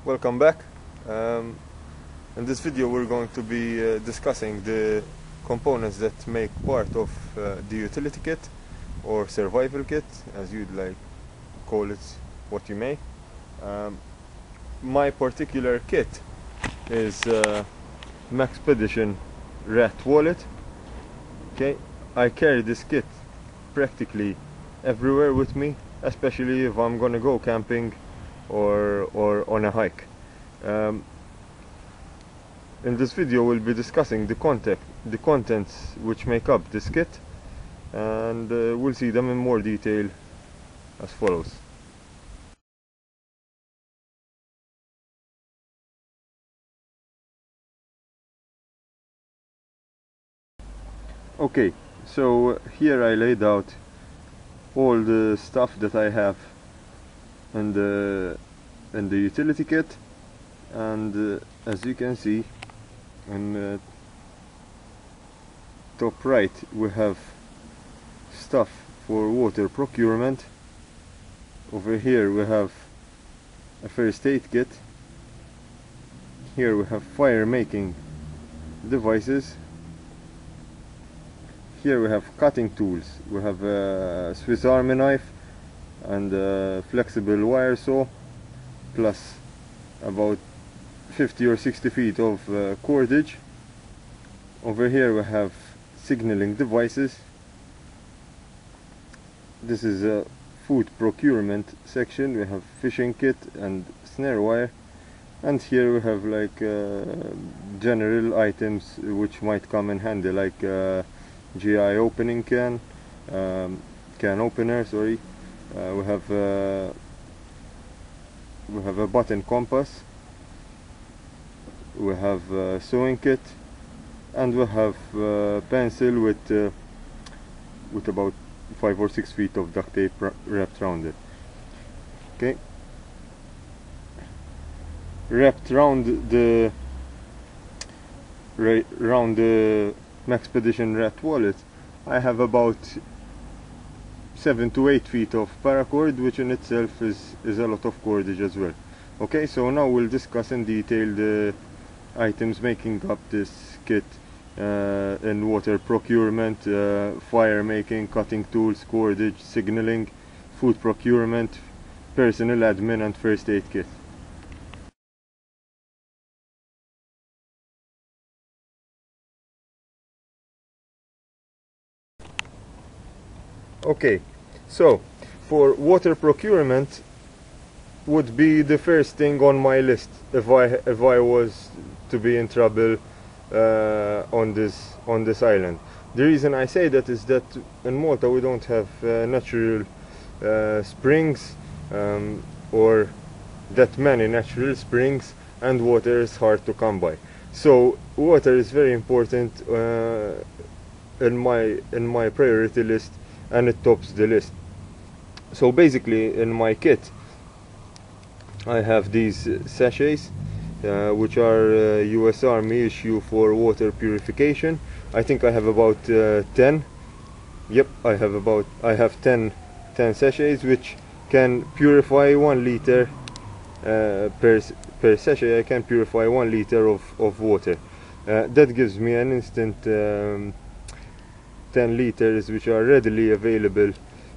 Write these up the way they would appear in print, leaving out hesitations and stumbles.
Welcome back. In this video we're going to be discussing the components that make part of the utility kit or survival kit, as you'd like call it, what you may. My particular kit is Maltese rat wallet. Okay, I carry this kit practically everywhere with me, especially if I'm gonna go camping or on a hike. In this video we'll be discussing the contents which make up this kit, and we'll see them in more detail as follows. Okay, so here I laid out all the stuff that I have in the utility kit, and as you can see in top right we have stuff for water procurement. Over here we have a first aid kit. Here we have fire making devices. Here we have cutting tools. We have a Swiss Army knife and a flexible wire saw, plus about 50 or 60 feet of cordage. Over here we have signaling devices. This is a food procurement section. We have fishing kit and snare wire, and here we have like general items which might come in handy, like GI opening can opener, sorry. We have a button compass, we have a sewing kit, and we have a pencil with about 5 or 6 feet of duct tape wrapped around it. Okay, wrapped round the Maltese rat wallet, I have about 7 to 8 feet of paracord, which in itself is a lot of cordage as well. Okay, so now we'll discuss in detail the items making up this kit in water procurement, fire making, cutting tools, cordage, signaling, food procurement, personal admin, and first aid kit. Okay, so for water procurement would be the first thing on my list if I was to be in trouble on this island. The reason I say that is that in Malta we don't have natural springs or that many natural springs, and water is hard to come by. So water is very important in my priority list, and it tops the list. So basically in my kit I have these sachets which are US Army issue for water purification. I think I have about 10. Yep, I have 10 sachets which can purify 1 liter per sachet. I can purify 1 liter of water. That gives me an instant 10 liters which are readily available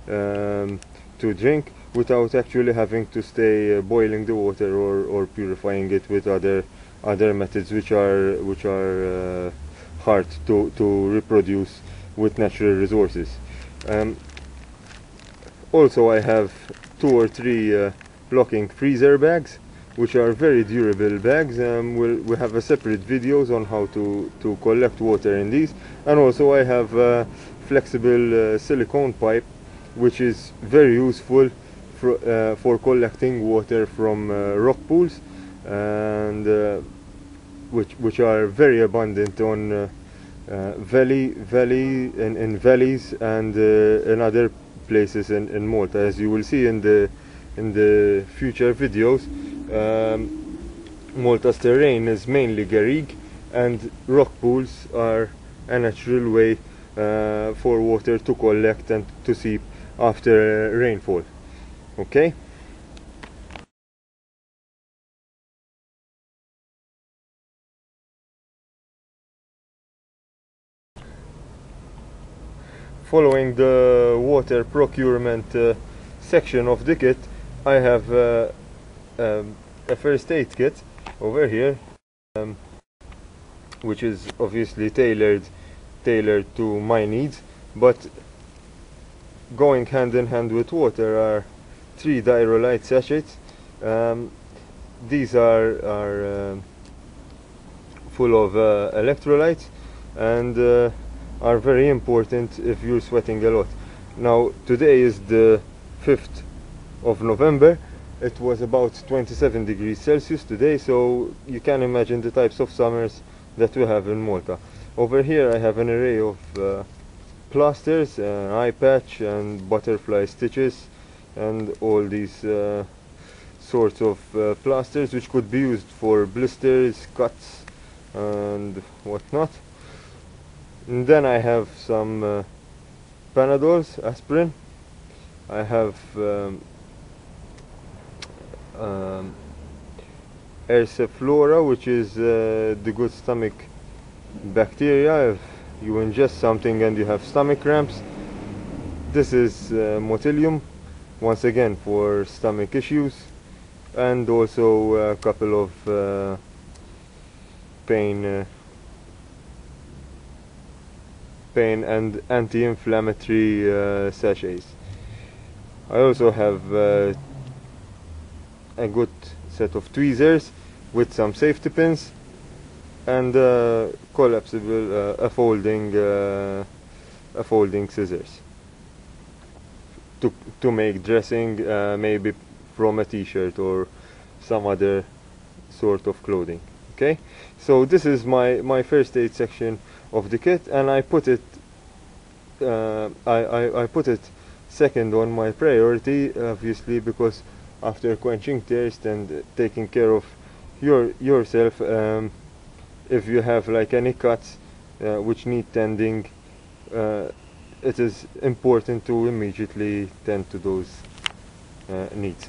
to drink, without actually having to stay boiling the water or purifying it with other methods which are hard to reproduce with natural resources. Also I have 2 or 3 locking freezer bags, which are very durable bags. We'll have a separate videos on how to collect water in these. And also I have a flexible silicone pipe, which is very useful for collecting water from rock pools, and which are very abundant on in valleys and in other places in Malta, as you will see in the future videos. Malta's terrain is mainly garrigue, and rock pools are a natural way for water to collect and to seep after rainfall. Okay. following the water procurement section of the kit, I have a first aid kit over here, which is obviously tailored to my needs, but going hand in hand with water are 3 cyba-lite sachets. These are full of electrolytes and are very important if you're sweating a lot. Now today is the 5th of November. It was about 27 degrees Celsius today, so you can imagine the types of summers that we have in Malta. Over here I have an array of plasters, an eye patch and butterfly stitches and all these sorts of plasters which could be used for blisters, cuts and whatnot. And then I have some Panadols, aspirin. I have Flora, which is the good stomach bacteria if you ingest something and you have stomach cramps. This is Motilium, once again for stomach issues, and also a couple of pain and anti-inflammatory sachets. I also have a good set of tweezers with some safety pins and collapsible folding scissors to make dressing, maybe from a t-shirt or some other sort of clothing. Okay, so this is my first aid section of the kit, and I put it I put it second on my priority, obviously, because after quenching thirst and taking care of yourself, if you have like any cuts which need tending, it is important to immediately tend to those needs.